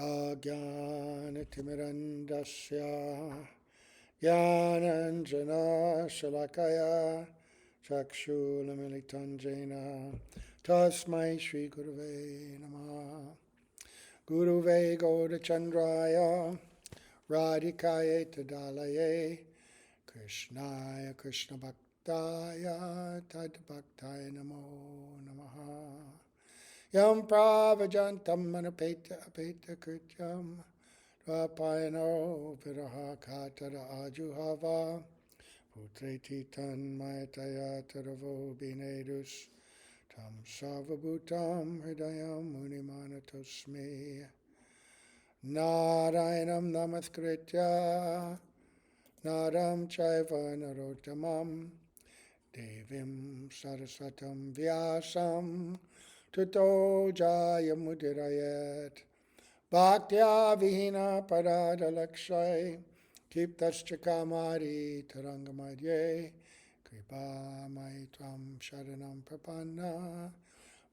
Ajnanatimirandasya Jnananjana Shalakaya Chakshulamitanjena Tasmai Shri Guruve Namaha. Guruve Gaurachandraya Radhikaye Tadalaye Krishnaya Krishna Bhaktaya Tad Bhaktaya Namo Namaha. Yam Pravajantam Manapeta Apeta Krityam Dvapayano Viraha Katara Ajuhava Putreti Tan Mayataya Taravo Binedus Tam Savabhutam Hridayam Munimanatosmi Narayanam Namaskritya Naram Chaiva Narottamam Devim Saraswatam Vyasam Tuto Jayamudirayat Bhaktya Vihina Parada Lakshay Kiptascha Kamari Tarangamadye Kripa Maitvam Sharanam Prapanna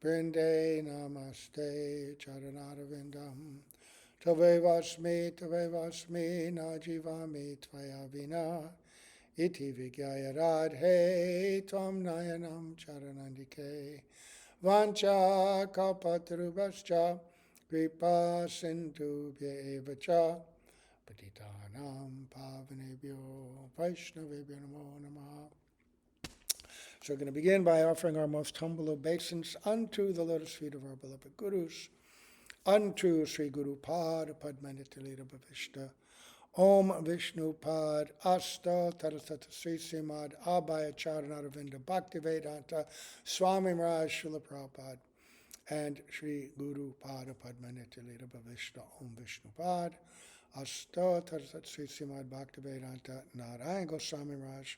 Brinde Namaste Charanarvindam Tavevasmi Najivami Tvaya Vina Iti Vigyaya Radhe Tvam Nayanam Charanandike Vancha Kalpatarubhascha Kripa Sindhubhya Evacha Patitanam Pavanebhyo Vaishnavebhyo Namo Namaha. So we're going to begin by offering our most humble obeisance unto the lotus feet of our beloved Gurus, unto Sri Guru Pad Padmanithalita Bhavishta, Om Vishnu Pad Asta Tarasata Sri Srimad Abhaya Charanaravinda Bhaktivedanta Swami Maharaja Srila Prabhupada and Sri Guru Pada Padmanithalita Bhavishta Om Vishnu Pad Asta Tarasata Sri Srimad Bhaktivedanta Narayana Gosvami Maharaj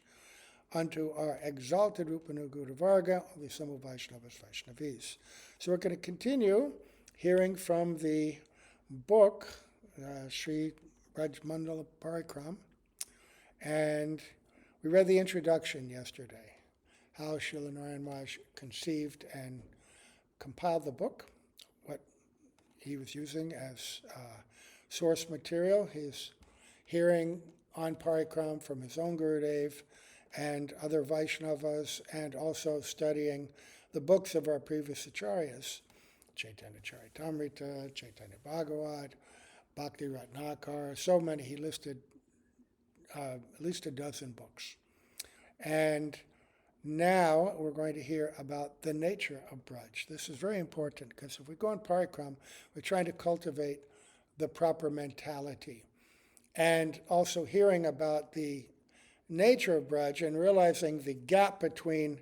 unto our exalted Rupanu Guru Varga, the Samu Vaishnavas Vaishnavis. So we're going to continue hearing from the book, Sri Vraja Mandal Parikrama, and we read the introduction yesterday, how Srila Narayana Maharaj conceived and compiled the book, what he was using as source material, his hearing on Parikrama from his own Gurudev and other Vaishnavas, and also studying the books of our previous acharyas, Chaitanya Charitamrita, Chaitanya Bhagavat, Bhakti Ratnakar, so many. He listed at least a dozen books. And now we're going to hear about the nature of Braj. This is very important because if we go on Parikrama, we're trying to cultivate the proper mentality. And also hearing about the nature of Braj and realizing the gap between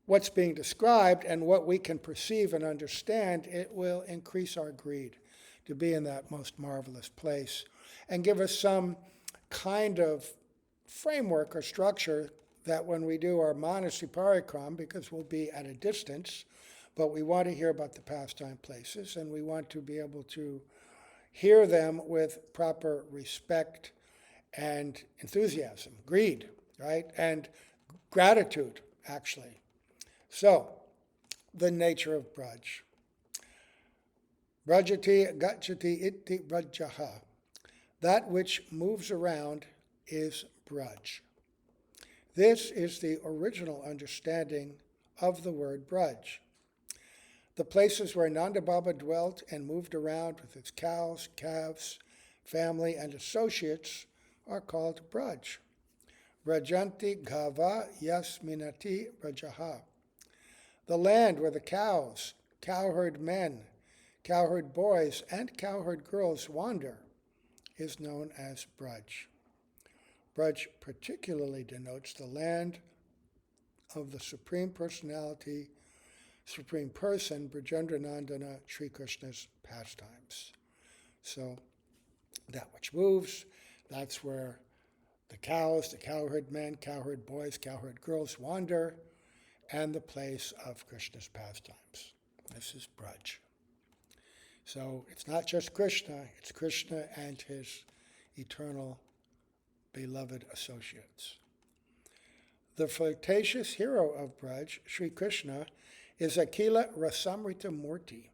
what's being described and what we can perceive and understand, it will increase our greed to be in that most marvelous place and give us some kind of framework or structure that when we do our monastery Parikrama, because we'll be at a distance, but we want to hear about the pastime places and we want to be able to hear them with proper respect and enthusiasm, greed, right? And gratitude, actually. So, the nature of Braj. Brajati gacchati iti brajaha. That which moves around is Braj. This is the original understanding of the word Braj. The places where Nanda Baba dwelt and moved around with its cows, calves, family, and associates are called Braj. Brajanti Ghava Yasminati Brajaha. The land where the cows, cowherd men, cowherd boys, and cowherd girls wander is known as Braj. Braj particularly denotes the land of the Supreme Personality, Supreme Person, Brajendranandana, Sri Krishna's pastimes. So that which moves, that's where the cows, the cowherd men, cowherd boys, cowherd girls wander, and the place of Krishna's pastimes. This is Braj. So it's not just Krishna, it's Krishna and his eternal beloved associates. The flirtatious hero of Braj, Sri Krishna, is Akila Rasamrita Murti,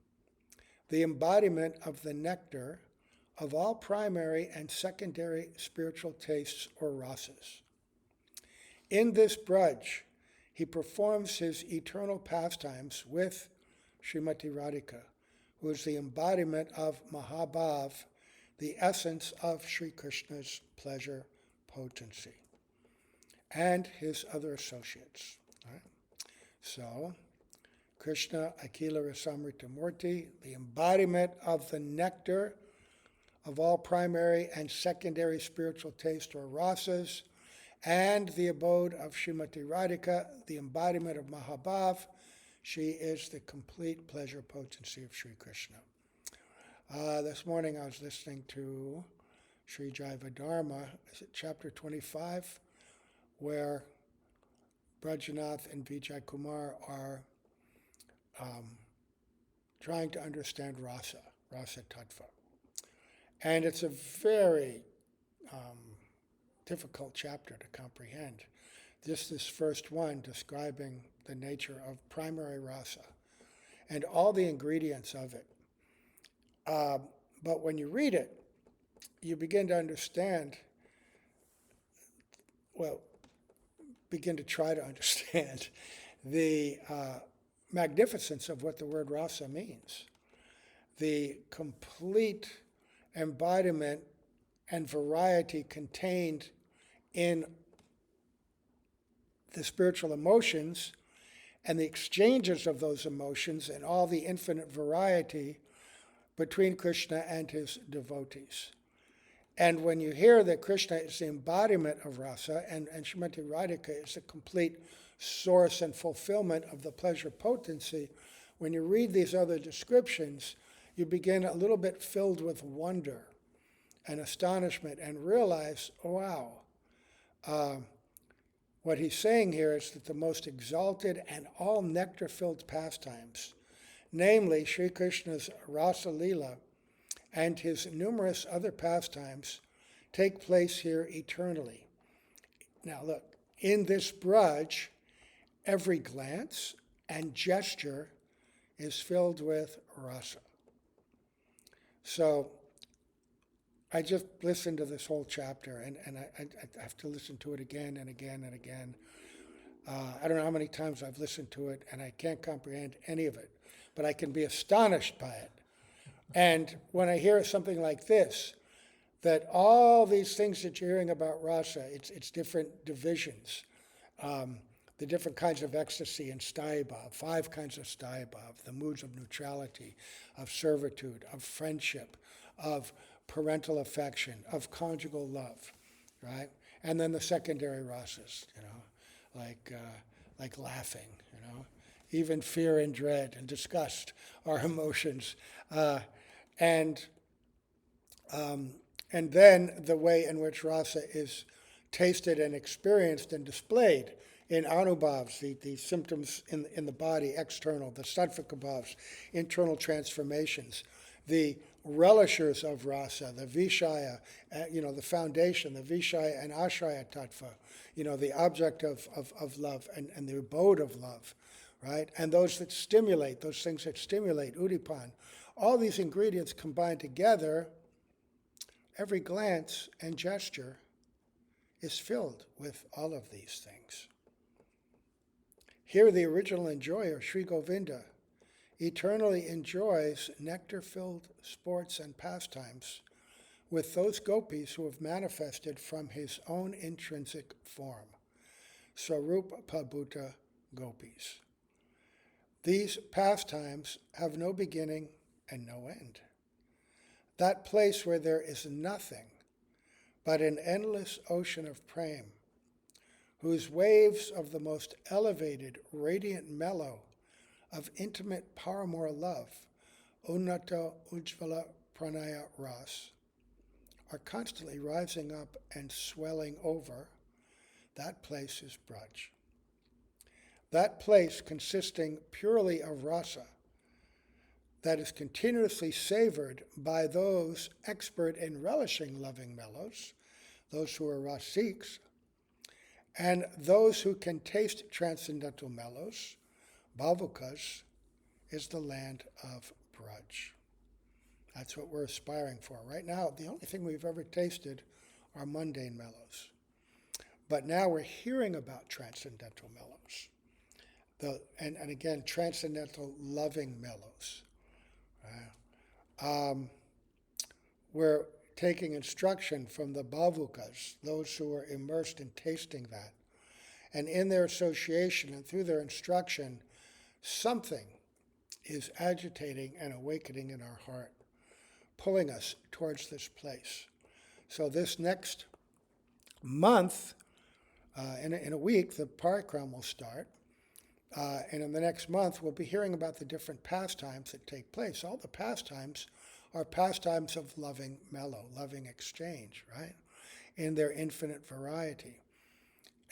the embodiment of the nectar of all primary and secondary spiritual tastes or rasas. In this Braj, he performs his eternal pastimes with Srimati Radhika, who is the embodiment of Mahabhav, the essence of Sri Krishna's pleasure potency, and his other associates. Right? So, Krishna Akila Rasamrita Murti, the embodiment of the nectar of all primary and secondary spiritual taste or rasas, and the abode of Srimati Radhika, the embodiment of Mahabhav. She is the complete pleasure potency of Sri Krishna. This morning I was listening to Sri Jaiva Dharma, is it chapter 25, where Brajanath and Vijay Kumar are trying to understand rasa tattva. And it's a very difficult chapter to comprehend. Just this first one describing the nature of primary rasa and all the ingredients of it. But when you read it, you begin to understand, begin to try to understand the magnificence of what the word rasa means. The complete embodiment and variety contained in the spiritual emotions and the exchanges of those emotions and all the infinite variety between Krishna and his devotees. And when you hear that Krishna is the embodiment of rasa and Srimati Radhika is the complete source and fulfillment of the pleasure potency, when you read these other descriptions, you begin a little bit filled with wonder and astonishment and realize, wow, what he's saying here is that the most exalted and all nectar-filled pastimes, namely Sri Krishna's Rasa Leela and his numerous other pastimes, take place here eternally. Now look, in this Braj, every glance and gesture is filled with rasa. So I just listened to this whole chapter, and I have to listen to it again and again and again. I don't know how many times I've listened to it, and I can't comprehend any of it, but I can be astonished by it. And when I hear something like this, that all these things that you're hearing about rasa, it's different divisions, the different kinds of ecstasy and sthaibhav, 5 kinds of sthaibhav, the moods of neutrality, of servitude, of friendship, of parental affection, of conjugal love, right? And then the secondary rasas, like laughing, even fear and dread and disgust are emotions, and then the way in which rasa is tasted and experienced and displayed in anubhavs, the symptoms in the body, external, the sattvika bhavs, internal transformations, the relishers of rasa, the vishaya, the foundation, the vishaya and ashraya tattva, the object of love and the abode of love, right? And those things that stimulate, udipan, all these ingredients combined together, every glance and gesture is filled with all of these things. Here the original enjoyer, Sri Govinda, eternally enjoys nectar-filled sports and pastimes with those gopis who have manifested from his own intrinsic form, Sarupa Pabhuta gopis. These pastimes have no beginning and no end. That place where there is nothing but an endless ocean of prem, whose waves of the most elevated, radiant mellow of intimate paramore love, Unnata Ujjvala Pranaya Ras, are constantly rising up and swelling over, that place is Braj. That place consisting purely of rasa, that is continuously savored by those expert in relishing loving mellows, those who are rasiks, and those who can taste transcendental mellows, bhavukas, is the land of Braj. That's what we're aspiring for. Right now, the only thing we've ever tasted are mundane mellows. But now we're hearing about transcendental mellows. And again, transcendental loving mellows. We're taking instruction from the bhavukas, those who are immersed in tasting that. And in their association and through their instruction, something is agitating and awakening in our heart, pulling us towards this place. So this next month, in a week, the parikrama will start. And in the next month, we'll be hearing about the different pastimes that take place. All the pastimes are pastimes of loving mellow, loving exchange, right? In their infinite variety.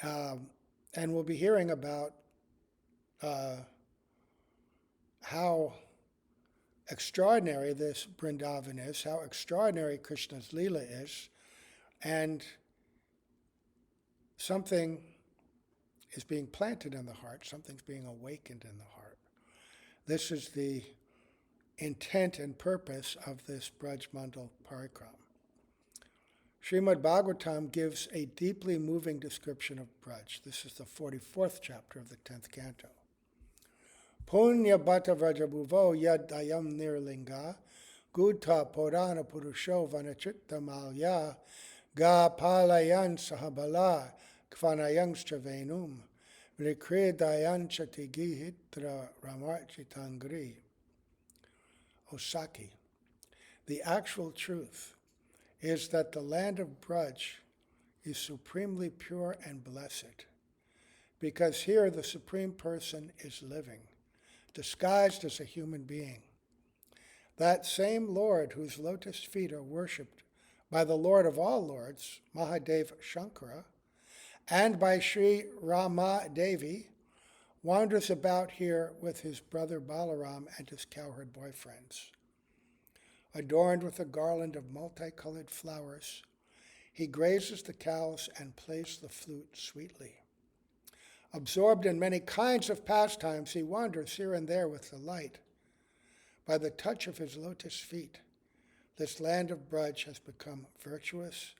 And we'll be hearing about how extraordinary this Vrindavan is, how extraordinary Krishna's Leela is, and something is being planted in the heart, something's being awakened in the heart. This is the intent and purpose of this Vraja Mandal Parikrama. Srimad Bhagavatam gives a deeply moving description of Braj. This is the 44th chapter of the 10th canto. Punya bhata vrajabhuvo yad dayam nirlinga gudha purana purusho vanachitta malya ga palayan sahabala kvanayangscha venum vrikridayan chatigihitra ramarchitangri. Osaki, the actual truth is that the land of Braj is supremely pure and blessed, because here the Supreme Person is living, disguised as a human being. That same Lord whose lotus feet are worshipped by the Lord of all lords, Mahadeva Shankara, and by Sri Rama Devi, wanders about here with his brother Balaram and his cowherd boyfriends. Adorned with a garland of multicolored flowers, he grazes the cows and plays the flute sweetly. Absorbed in many kinds of pastimes, he wanders here and there with delight. By the touch of his lotus feet, this land of Braj has become virtuous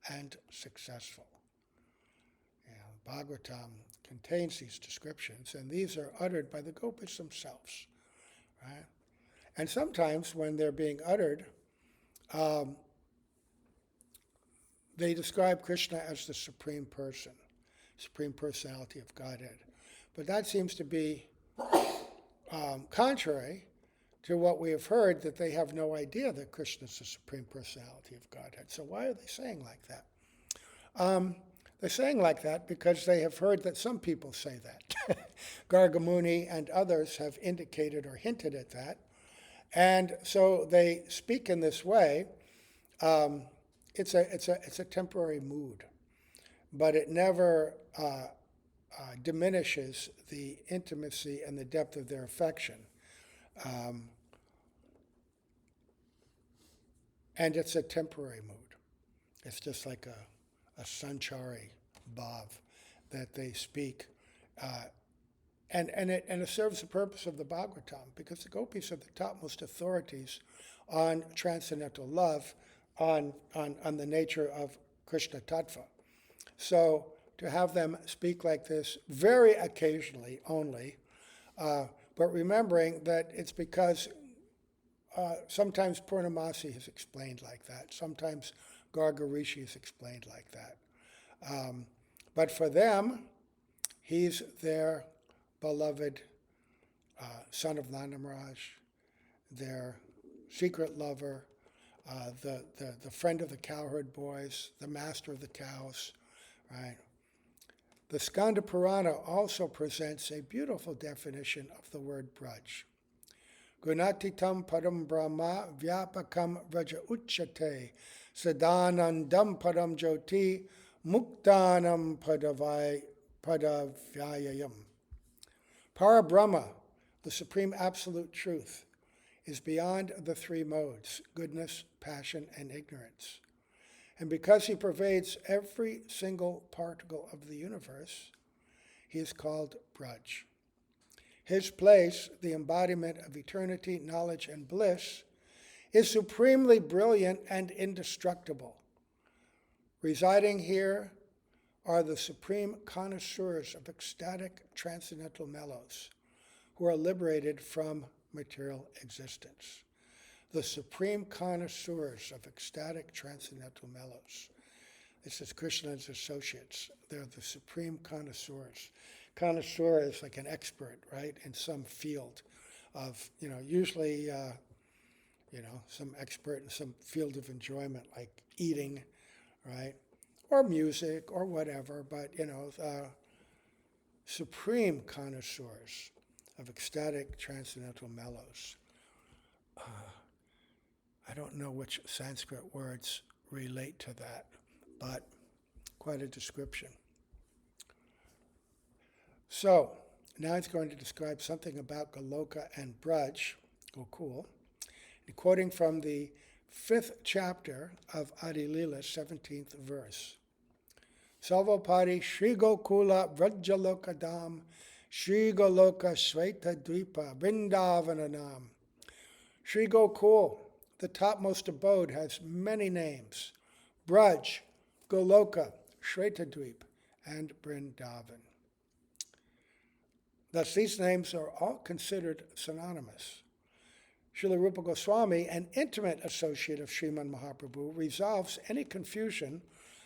and successful. Bhagavatam contains these descriptions, and these are uttered by the gopis themselves, right? And sometimes when they're being uttered, they describe Krishna as the Supreme Person, Supreme Personality of Godhead. But that seems to be contrary to what we have heard, that they have no idea that Krishna is the Supreme Personality of Godhead. So why are they saying like that? They're saying like that because they have heard that some people say that. Gargamuni and others have indicated or hinted at that. And so they speak in this way. It's a temporary mood, but it never diminishes the intimacy and the depth of their affection. And it's a temporary mood. It's just like a sanchari bhav that they speak. And it serves the purpose of the Bhagavatam, because the gopis are the topmost authorities on transcendental love, on the nature of Krishna Tattva. So to have them speak like this very occasionally only, but remembering that it's because sometimes Purnamasi is explained like that, sometimes Gargarishi is explained like that. But for them, he's their beloved son of Nanda Maharaj, their secret lover, the friend of the cowherd boys, the master of the cows, right? The Skanda Purana also presents a beautiful definition of the word Braj. Gunatitam padam brahma vyapakam vraja uchate sadanandam padam jyoti muktanam padavyayam. Parabrahma, the supreme absolute truth, is beyond the three modes, goodness, passion, and ignorance. And because he pervades every single particle of the universe, he is called Braj. His place, the embodiment of eternity, knowledge, and bliss, is supremely brilliant and indestructible. Residing here are the supreme connoisseurs of ecstatic transcendental mellows who are liberated from material existence. The supreme connoisseurs of ecstatic transcendental mellows. This is Krishna's associates. They're the supreme connoisseurs. Connoisseur is like an expert, right, in some field of, usually, some expert in some field of enjoyment, like eating, right, or music or whatever, but, supreme connoisseurs of ecstatic transcendental mellows. I don't know which Sanskrit words relate to that, but quite a description. So, now it's going to describe something about Goloka and Braj, Gokul, quoting from the 5th chapter of Adi Lila, 17th verse. Salvapari Shri Gokula Vrajaloka Dham Shri Goloka Shweta Dvipa Vrindavananam. Shri Gokul, the topmost abode, has many names. Braj, Goloka, Shvetadvip, and Vrindavan. Thus, these names are all considered synonymous. Srila Rupa Goswami, an intimate associate of Sriman Mahaprabhu, resolves any confusion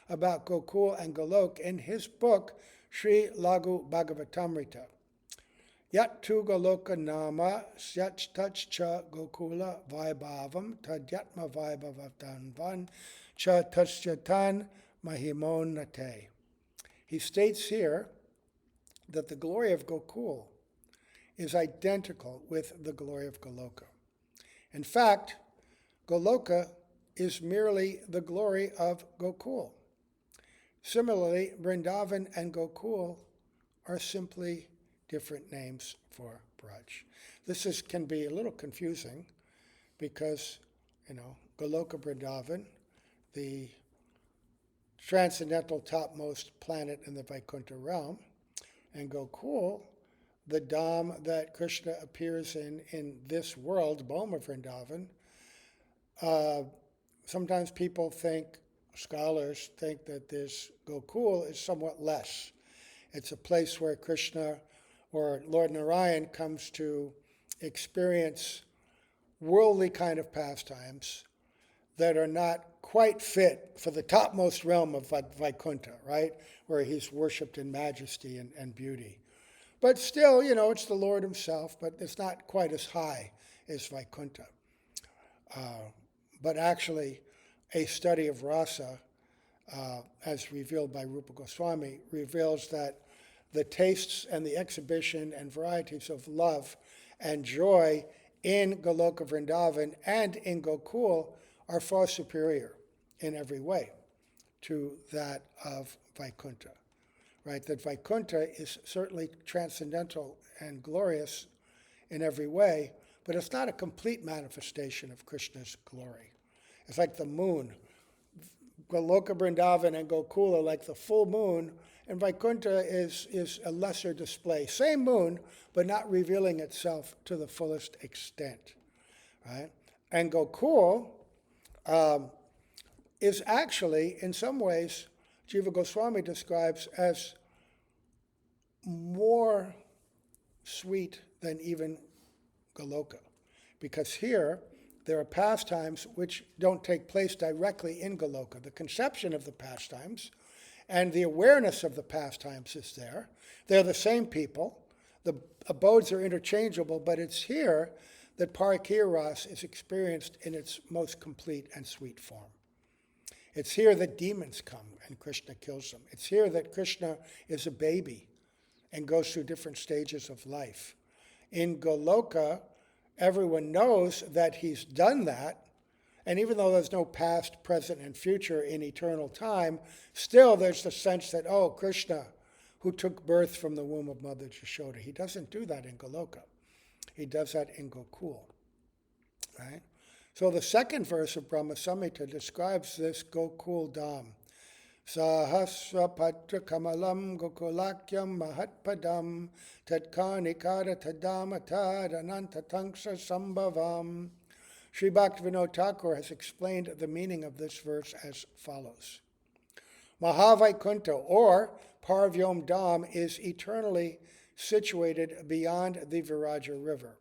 about Gokul and Golok in his book, Sri Lagu Bhagavatamrita. Yat tu Goloka nama syat cha Gokula vaibhavam tadyatma vaibhavatanvan cha tasyatan mahimonate. He states here that the glory of Gokul is identical with the glory of Goloka. In fact, Goloka is merely the glory of Gokul. Similarly, Vrindavan and Gokul are simply different names for Braj. This can be a little confusing because, Goloka Vrindavan, the transcendental topmost planet in the Vaikuntha realm, and Gokul, the Dham that Krishna appears in this world, Bhoma Vrindavan. Sometimes people scholars think that this Gokul is somewhat less. It's a place where Krishna or Lord Narayana comes to experience worldly kind of pastimes that are not quite fit for the topmost realm of Vaikuntha, right? Where he's worshipped in majesty and beauty. But still, it's the Lord himself, but it's not quite as high as Vaikuntha. But actually, a study of rasa, as revealed by Rupa Goswami, reveals that the tastes and the exhibition and varieties of love and joy in Goloka Vrindavan and in Gokul are far superior in every way to that of Vaikuntha, right? That Vaikuntha is certainly transcendental and glorious in every way, but it's not a complete manifestation of Krishna's glory. It's like the moon. Goloka Vrindavan and Gokul are like the full moon, and Vaikuntha is a lesser display. Same moon, but not revealing itself to the fullest extent, right? And Gokul is actually, in some ways, Jiva Goswami describes as more sweet than even Goloka. Because here, there are pastimes which don't take place directly in Goloka. The conception of the pastimes and the awareness of the pastimes is there. They're the same people. The abodes are interchangeable, but it's here that Parakya Ras is experienced in its most complete and sweet form. It's here that demons come and Krishna kills them. It's here that Krishna is a baby and goes through different stages of life. In Goloka, everyone knows that he's done that, and even though there's no past, present, and future in eternal time, still there's the sense that, Krishna, who took birth from the womb of Mother Yashoda, he doesn't do that in Goloka. He does that in Gokul, right? So the second verse of Brahma Samhita describes this Gokul Dham. Sahasrapatra kamalam gokulakyam mahatpadam tatkarnikara tadamatad anantatangsa sambhavam Sri Bhaktivedanta Thakur has explained the meaning of this verse as follows. Mahavaikuntha, or Paravyom Dham, is eternally situated beyond the Viraja river.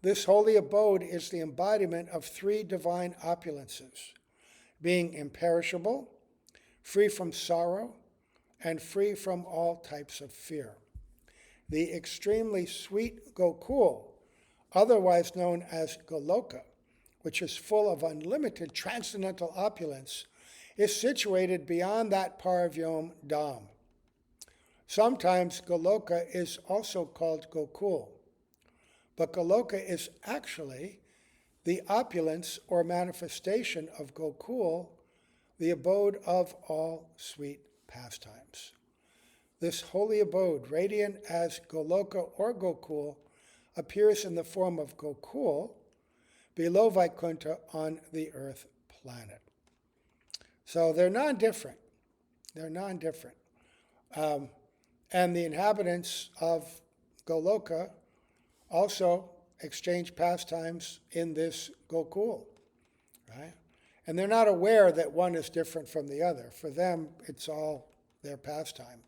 This holy abode is the embodiment of three divine opulences, being imperishable, free from sorrow, and free from all types of fear. The extremely sweet Gokul, otherwise known as Goloka, which is full of unlimited transcendental opulence, is situated beyond that Paravyom Dham. Sometimes Goloka is also called Gokul, but Goloka is actually the opulence or manifestation of Gokul, the abode of all sweet pastimes. This holy abode, radiant as Goloka or Gokul, appears in the form of Gokul below Vaikuntha on the earth planet. So they're non-different. They're non-different. And the inhabitants of Goloka also exchange pastimes in this Gokul, right? And they're not aware that one is different from the other. For them, it's all their pastime,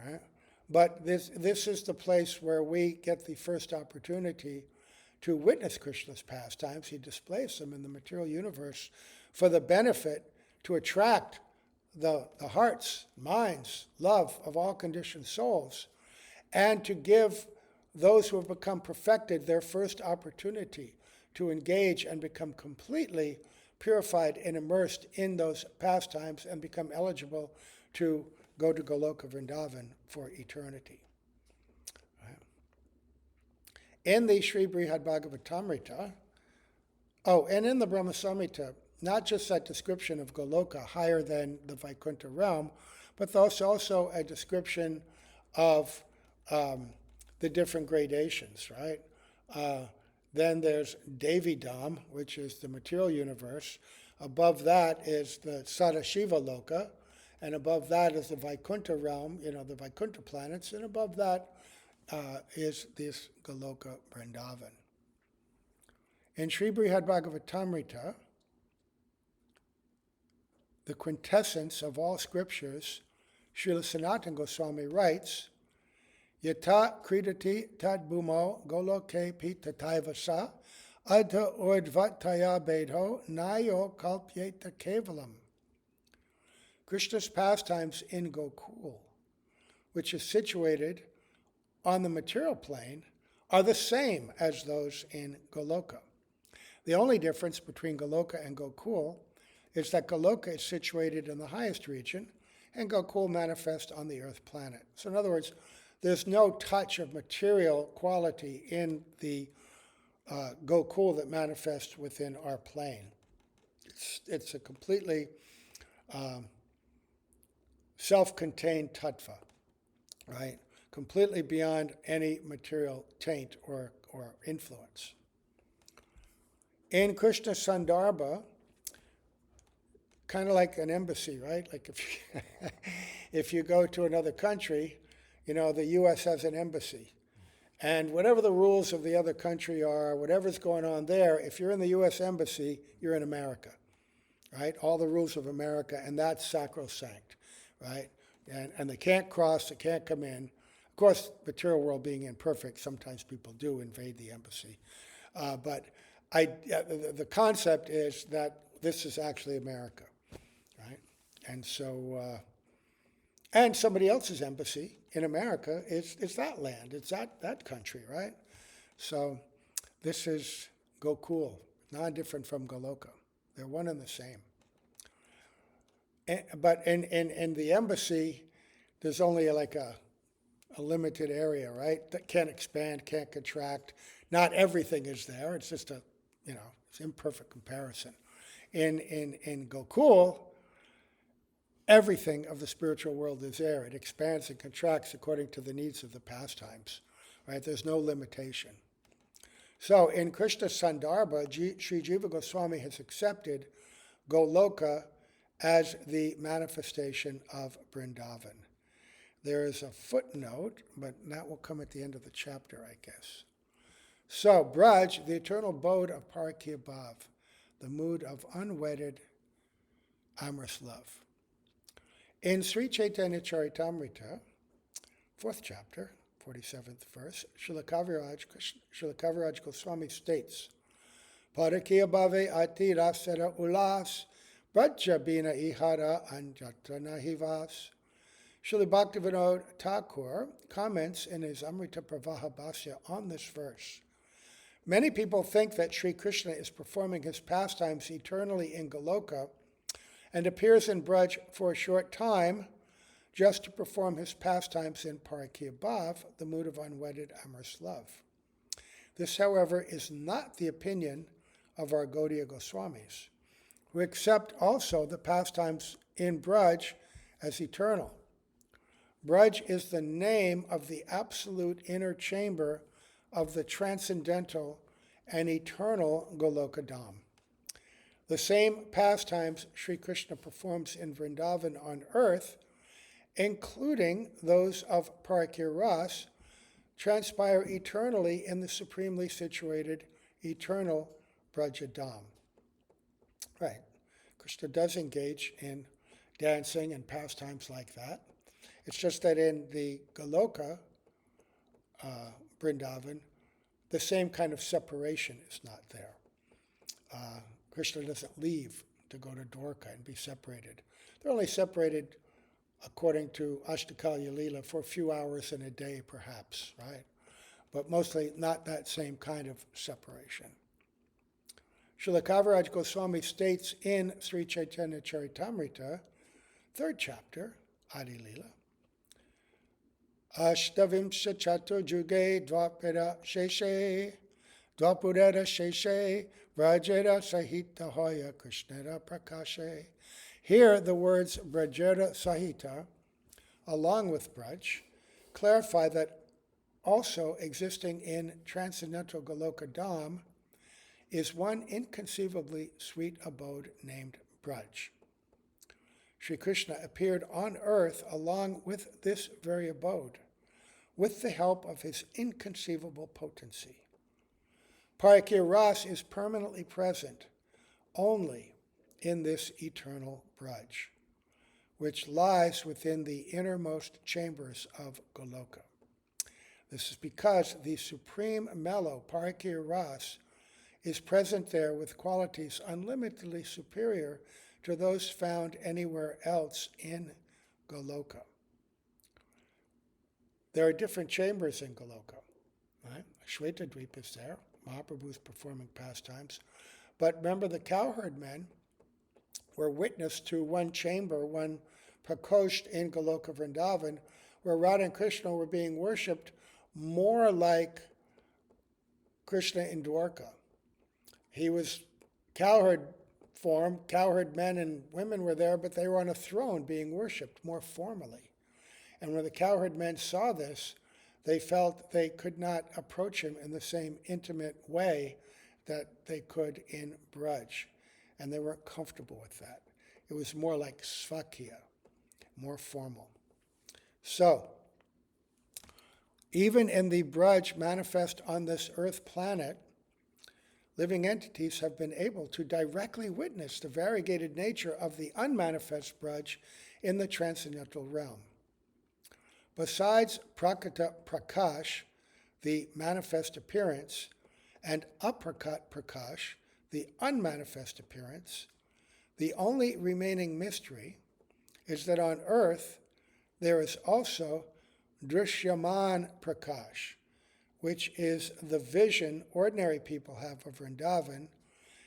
right? But this is the place where we get the first opportunity to witness Krishna's pastimes. He displays them in the material universe for the benefit to attract the hearts, minds, love of all conditioned souls, and to give those who have become perfected their first opportunity to engage and become completely purified and immersed in those pastimes and become eligible to go to Goloka Vrindavan for eternity. Right. In the Sri Brihad Bhagavatamrita, and in the Brahma Samhita, not just that description of Goloka higher than the Vaikuntha realm, but there's also a description of the different gradations, right? Then there's Devi Dham, which is the material universe. Above that is the Sadashiva Loka, and above that is the Vaikuntha realm, the Vaikuntha planets, and above that is this Goloka Vrindavan. In Sri Brihad Bhagavatamrita, the quintessence of all scriptures, Srila Sanatana Goswami writes, Yata kridati tad bhumo goloke pitataivasa adha urdvataya bedho nayo kalpyeta kevalam. Krishna's pastimes in Gokul, which is situated on the material plane, are the same as those in Goloka. The only difference between Goloka and Gokul is that Goloka is situated in the highest region and Gokul manifests on the earth planet. So in other words, there's no touch of material quality in the Gokul that manifests within our plane. It's a completely self-contained tattva, right? Completely beyond any material taint or influence. In Krishna Sandarbha, kind of like an embassy, right? Like if you go to another country, the U.S. has an embassy. And whatever the rules of the other country are, whatever's going on there, if you're in the U.S. embassy, you're in America, right? All the rules of America, and that's sacrosanct, right? And they can't cross, they can't come in. Of course, material world being imperfect, sometimes people do invade the embassy. But the concept is that this is actually America, right? And so, and somebody else's embassy in America is that land, it's that country, right? So this is Gokul, not different from Goloka. They're one and the same. But in the embassy, there's only like a limited area, right? That can't expand, can't contract. Not everything is there. It's just it's imperfect comparison. In Gokul, everything of the spiritual world is there. It expands and contracts according to the needs of the pastimes, right? There's no limitation. So in Krishna Sandarbha, Sri Jiva Goswami has accepted Goloka as the manifestation of Vrindavan. There is a footnote, but that will come at the end of the chapter, I guess. So, Braj, the eternal abode of Parakya the mood of unwedded amorous love. In Sri Chaitanya Charitamrita, 4th chapter, 47th verse, Srila Kaviraj Goswami states, Parakya bhave ati rasara ulas, Braja bina ihara anjatra nahivas. Srila Bhaktivedanta Thakur comments in his Amrita Pravaha Bhasya on this verse. Many people think that Sri Krishna is performing his pastimes eternally in Goloka and appears in Braj for a short time just to perform his pastimes in Parakya Bhav, the mood of unwedded amorous love. This, however, is not the opinion of our Gaudiya Goswamis, who accept also the pastimes in Braj as eternal. Braj is the name of the absolute inner chamber of the transcendental and eternal Goloka Dham. The same pastimes Sri Krishna performs in Vrindavan on earth, including those of Parakya Ras, transpire eternally in the supremely situated eternal Braja Dham. Right. Krishna does engage in dancing and pastimes like that. It's just that in the Goloka, Vrindavan, the same kind of separation is not there. Krishna doesn't leave to go to Dwarka and be separated. They're only separated, according to Ashtakalya Leela, for a few hours in a day, perhaps, right? But mostly not that same kind of separation. Srila Kaviraj Goswami states in Sri Chaitanya Charitamrita, 3rd chapter, Adi Leela, Ashtavimsha Chatur Juge Dvapura Sheshe Vrajera Sahita Hoya Krishnera Prakashe. Here the words Vrajera Sahita, along with Braj, clarify that also existing in transcendental Goloka Dham is one inconceivably sweet abode named Braj. Sri Krishna appeared on earth along with this very abode, with the help of his inconceivable potency. Parakya Ras is permanently present only in this eternal Braj, which lies within the innermost chambers of Goloka. This is because the supreme mellow Parakya Ras is present there with qualities unlimitedly superior to those found anywhere else in Goloka. There are different chambers in Goloka, right? Shvetadweep is there. Mahaprabhu is performing pastimes. But remember, the cowherd men were witness to one chamber, one prakosht in Goloka Vrindavan, where Radha and Krishna were being worshipped more like Krishna in Dwarka. He was cowherd form, cowherd men and women were there, but they were on a throne being worshipped more formally. And when the cowherd men saw this, they felt they could not approach him in the same intimate way that they could in Braj. And they weren't comfortable with that. It was more like svakya, more formal. So, even in the Braj manifest on this earth planet, living entities have been able to directly witness the variegated nature of the unmanifest Braj in the transcendental realm. Besides Prakata Prakash, the manifest appearance, and Aprakat Prakash, the unmanifest appearance, the only remaining mystery is that on earth there is also Drishyaman Prakash, which is the vision ordinary people have of Vrindavan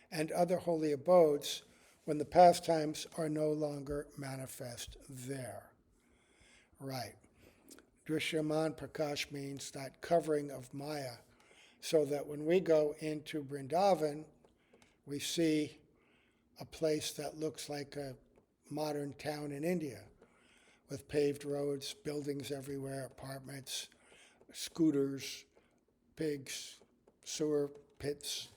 and other holy abodes when the pastimes are no longer manifest there. Right. Drishyaman Prakash means that covering of Maya, so that when we go into Vrindavan, we see a place that looks like a modern town in India, with paved roads, buildings everywhere, apartments, scooters, pigs, sewer pits,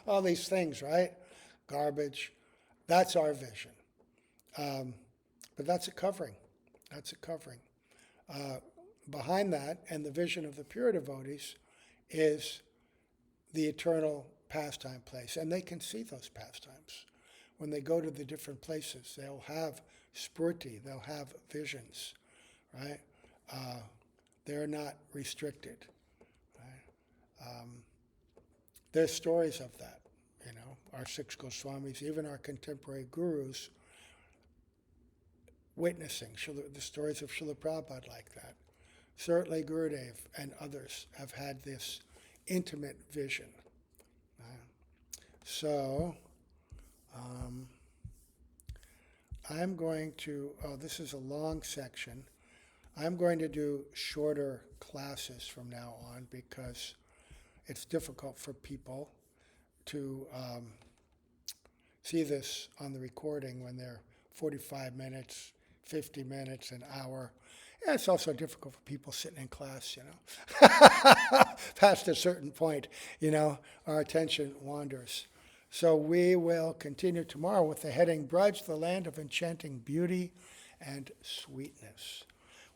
all these things, right? Garbage. That's our vision. But that's a covering. That's a covering. Behind that, and the vision of the pure devotees, is the eternal pastime place. And they can see those pastimes. When they go to the different places, they'll have spurti, they'll have visions, right? They're not restricted. Right? There's stories of that, our 6 Goswamis, even our contemporary gurus, witnessing the stories of Srila Prabhupada like that. Certainly Gurudev and others have had this intimate vision. So, I'm going to, this is a long section. I'm going to do shorter classes from now on because it's difficult for people to see this on the recording when they're 45 minutes, 50 minutes, an hour. And it's also difficult for people sitting in class, Past a certain point, our attention wanders. So we will continue tomorrow with the heading, Braj, the land of enchanting beauty and sweetness.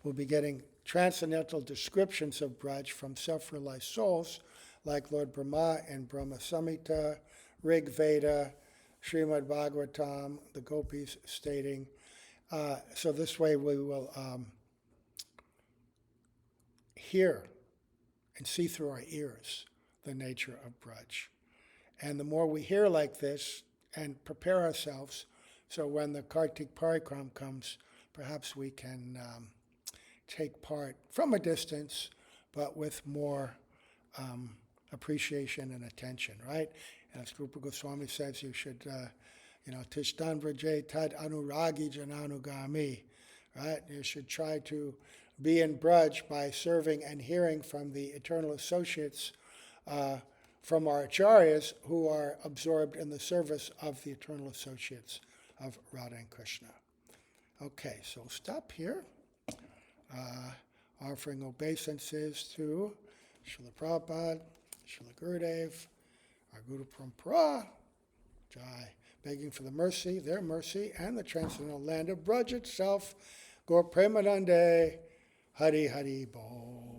We'll be getting transcendental descriptions of Braj from self-realized souls like Lord Brahma and Brahma Samhita, Rig Veda, Srimad Bhagavatam, the gopis stating. So this way we will hear and see through our ears the nature of Braj. And the more we hear like this and prepare ourselves, so when the Kartik Parikram comes, perhaps we can take part from a distance, but with more appreciation and attention, right? As Rupa Goswami says, you should, Tishtan Vraje Tad Anuragi Jananugami, right? You should try to be in Braj by serving and hearing from the eternal associates from our acharyas who are absorbed in the service of the eternal associates of Radha and Krishna. Okay, so we'll stop here. Offering obeisances to Srila Prabhupada, Srila Gurudev, our Guru Parampara, Jai, begging for the mercy, their mercy, and the transcendental land of Braj itself. Gaur Premanande, Hari Hari Bol.